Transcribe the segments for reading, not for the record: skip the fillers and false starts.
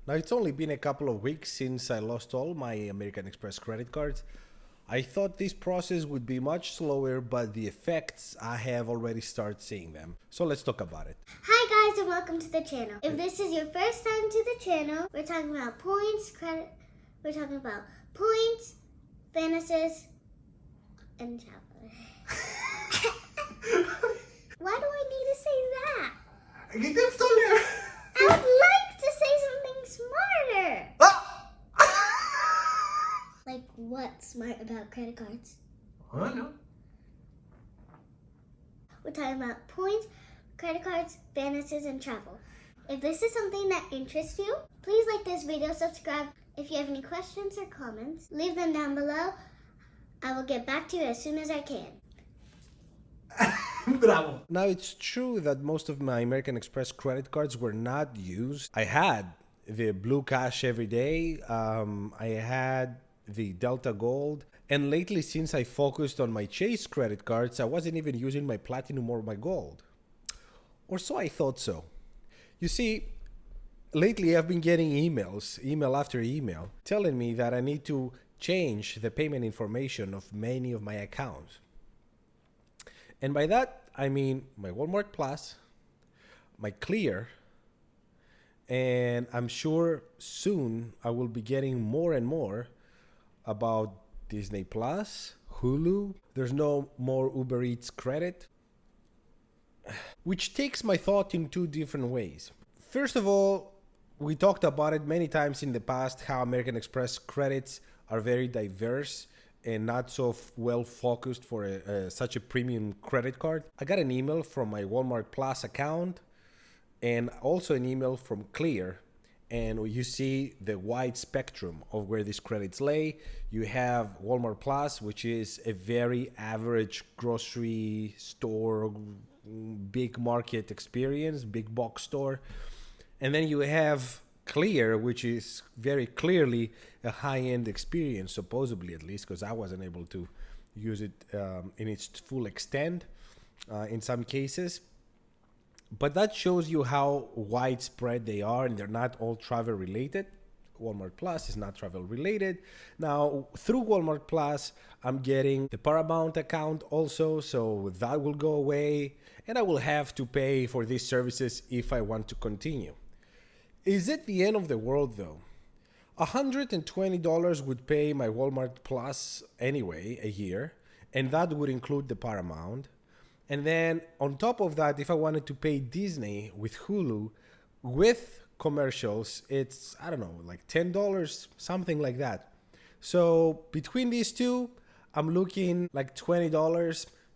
Now, it's only been a couple of weeks since I lost all my American Express credit cards. I thought this process would be much slower, but the effects, I have already started seeing them. So let's talk about it. Hi guys and welcome to the channel. If this is your first time to the channel, we're talking about points, credit, bonuses, and travel. Why do I need to say that? I would like to say something smarter. Like what's smart about credit cards? Oh, no. We're talking about points, credit cards, bonuses, and travel. If this is something that interests you, please like this video, subscribe. If you have any questions or comments, leave them down below. I will get back to you as soon as I can. Bravo. Now, it's true that most of my American Express credit cards were not used. I had the Blue Cash every day. I had the Delta Gold. And lately, since I focused on my Chase credit cards, I wasn't even using my Platinum or my Gold. Or so I thought so. You see, lately I've been getting email after email, telling me that I need to change the payment information of many of my accounts. And by that, I mean my Walmart Plus, my Clear, and I'm sure soon I will be getting more and more about Disney Plus, Hulu. There's no more Uber Eats credit, which takes my thought in two different ways. First of all, we talked about it many times in the past, how American Express credits are very diverse and not so well focused for such a premium credit card. I got an email from my Walmart Plus account and also an email from Clear. And you see the wide spectrum of where these credits lay. You have Walmart Plus, which is a very average grocery store, big market experience, big box store. And then you have Clear, which is very clearly a high-end experience, supposedly at least, because I wasn't able to use it in its full extent in some cases. But that shows you how widespread they are, and they're not all travel related. Walmart Plus is not travel related. Now, through Walmart Plus, I'm getting the Paramount account also, so that will go away, and I will have to pay for these services if I want to continue. Is it the end of the world though? $120 would pay my Walmart Plus anyway a year, and that would include the Paramount. And then on top of that, if I wanted to pay Disney with Hulu with commercials, it's, I don't know, like $10, something like that. So between these two, I'm looking like $20,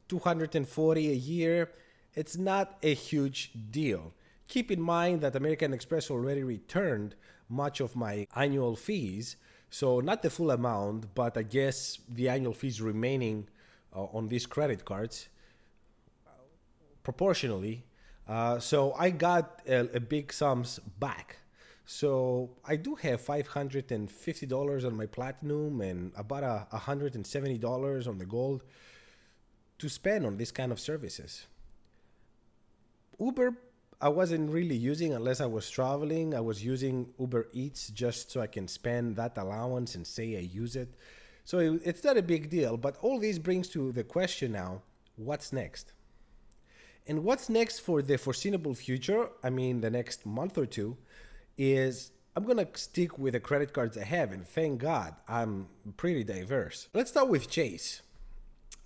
$240 a year. It's not a huge deal. Keep in mind that American Express already returned much of my annual fees. So not the full amount, but I guess the annual fees remaining on these credit cards proportionally. So I got a big sums back. So I do have $550 on my Platinum and about $170 on the Gold to spend on this kind of services. Uber, I wasn't really using unless I was traveling. I was using Uber Eats just so I can spend that allowance and say I use it. So it's not a big deal, but all this brings to the question now, what's next? And what's next for the foreseeable future, I mean the next month or two, is I'm going to stick with the credit cards I have, and thank God I'm pretty diverse. Let's start with Chase.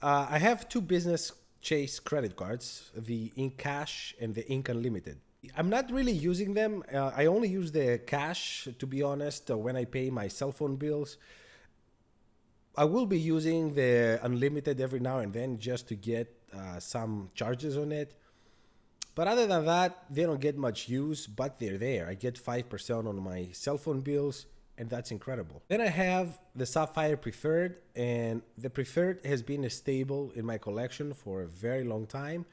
I have two business Chase credit cards, the Ink Cash and the Ink Unlimited. I'm not really using them. I only use the cash, to be honest, when I pay my cell phone bills. I will be using the Unlimited every now and then just to get some charges on it. But other than that, they don't get much use, but they're there. I get 5% on my cell phone bills, and that's incredible. Then I have the Sapphire Preferred, and the Preferred has been stable in my collection for a very long time.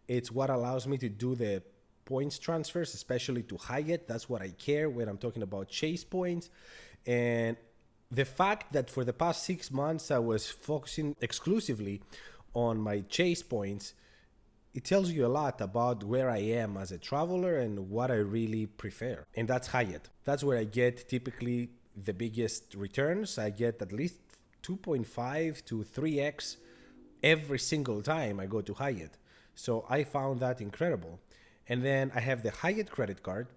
It's what allows me to do the points transfers, especially to Hyatt. That's what I care when I'm talking about Chase points. And the fact that for the past 6 months, I was focusing exclusively on my Chase points it tells you a lot about where I am as a traveler and what I really prefer. And that's Hyatt. That's where I get typically the biggest returns. I get at least 2.5 to 3x every single time I go to Hyatt. So I found that incredible. And then I have the Hyatt credit card,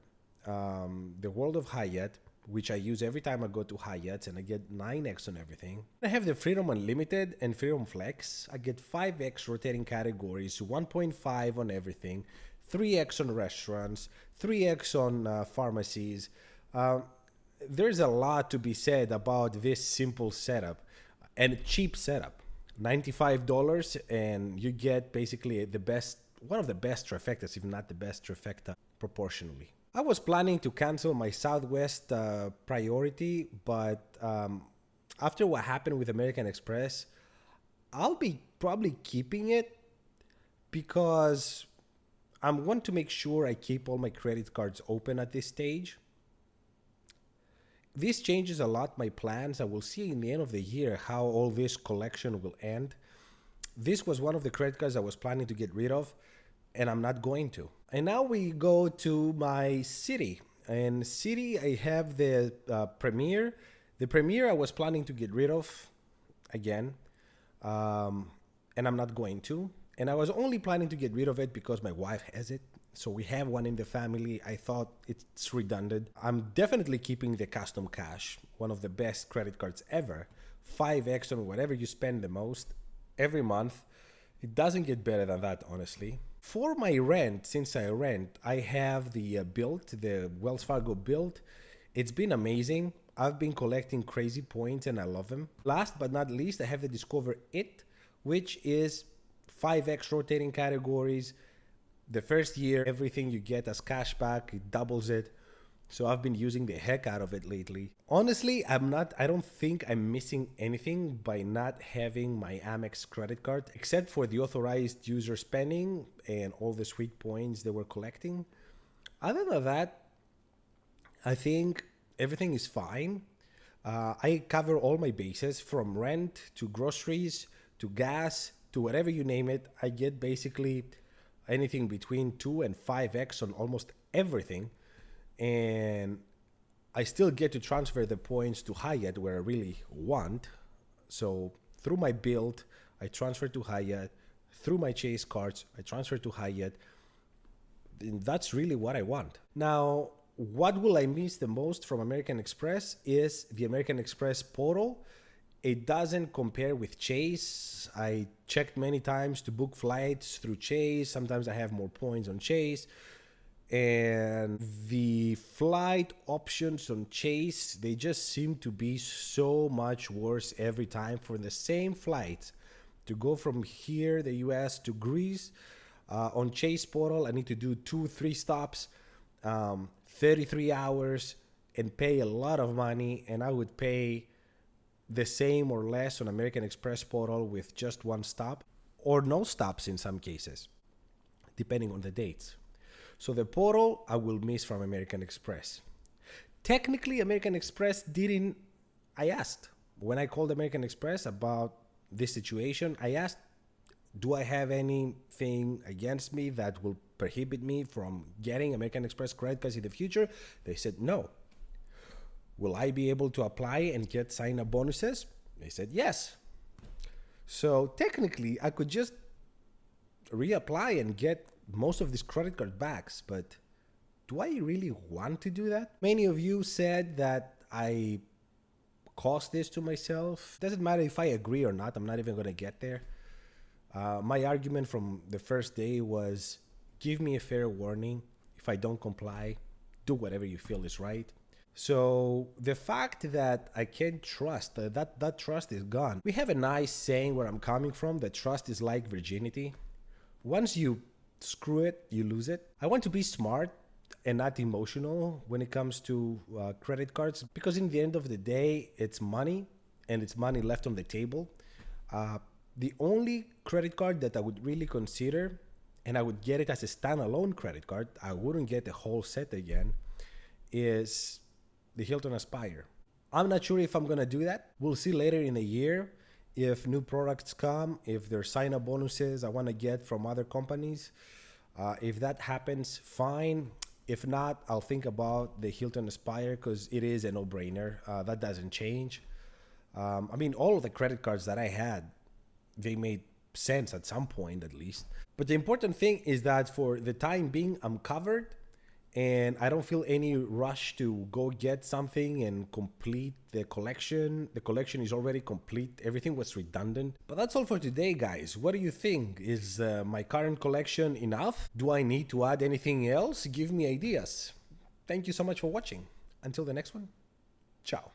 the World of Hyatt, which I use every time I go to Hyatt, and I get 9x on everything. I have the Freedom Unlimited and Freedom Flex. I get 5x rotating categories, 1.5 on everything, 3x on restaurants, 3x on pharmacies. There's a lot to be said about this simple setup and cheap setup. $95 and you get basically the best, one of the best trifectas, if not the best trifecta proportionally. I was planning to cancel my Southwest priority, but after what happened with American Express, I'll be probably keeping it because I want to make sure I keep all my credit cards open at this stage. This changes a lot my plans. I will see in the end of the year how all this collection will end. This was one of the credit cards I was planning to get rid of, and I'm not going to. And now we go to my Citi. And Citi, I have the Premier. The Premier I was planning to get rid of again, and I'm not going to. And I was only planning to get rid of it because my wife has it. So we have one in the family. I thought it's redundant. I'm definitely keeping the Custom Cash, one of the best credit cards ever. 5x on whatever you spend the most every month. It doesn't get better than that, honestly. For my rent, since I rent, I have the Bilt, the Wells Fargo Bilt. It's been amazing. I've been collecting crazy points and I love them. Last but not least, I have the Discover It, which is 5x rotating categories. The first year, everything you get as cash back, it doubles it. So I've been using the heck out of it lately. Honestly, I don't think I'm missing anything by not having my Amex credit card, except for the authorized user spending and all the sweet points they were collecting. Other than that, I think everything is fine. I cover all my bases from rent to groceries to gas to whatever you name it. I get basically anything between 2 and 5x on almost everything. And I still get to transfer the points to Hyatt where I really want. So through my Bilt, I transfer to Hyatt. Through my Chase cards, I transfer to Hyatt. And that's really what I want. Now, what will I miss the most from American Express is the American Express portal. It doesn't compare with Chase. I checked many times to book flights through Chase. Sometimes I have more points on Chase. And the flight options on Chase, they just seem to be so much worse every time for the same flights. To go from here, the US, to Greece, on Chase portal, I need to do 2-3 stops, 33 hours, and pay a lot of money. And I would pay the same or less on American Express portal with just one stop, or no stops in some cases, depending on the dates. So the portal I will miss from American Express. Technically, American Express didn't, I asked, when I called American Express about this situation, I asked, do I have anything against me that will prohibit me from getting American Express credit cards in the future? They said no. Will I be able to apply and get sign-up bonuses? They said yes. So technically, I could just reapply and get most of these credit card backs, but do I really want to do that? Many of you said that I caused this to myself. Doesn't matter if I agree or not. I'm not even going to get there. My argument from the first day was, give me a fair warning. If I don't comply, do whatever you feel is right. So the fact that I can't trust, that trust is gone. We have a nice saying where I'm coming from, that trust is like virginity. Once you screw it, you lose it. I want to be smart and not emotional when it comes to credit cards, because in the end of the day, it's money and it's money left on the table. The only credit card that I would really consider, and I would get it as a standalone credit card, I wouldn't get the whole set again, is the Hilton Aspire. I'm not sure if I'm going to do that. We'll see later in the year if new products come, if there's sign-up bonuses I want to get from other companies. If that happens, fine. If not, I'll think about the Hilton Aspire because it is a no-brainer. That doesn't change. I mean, all of the credit cards that I had, they made sense at some point at least. But the important thing is that for the time being, I'm covered and I don't feel any rush to go get something and complete the collection. The collection is already complete. Everything was redundant. But that's all for today, guys. What do you think? Is my current collection enough? Do I need to add anything else? Give me ideas. Thank you so much for watching. Until the next one, ciao.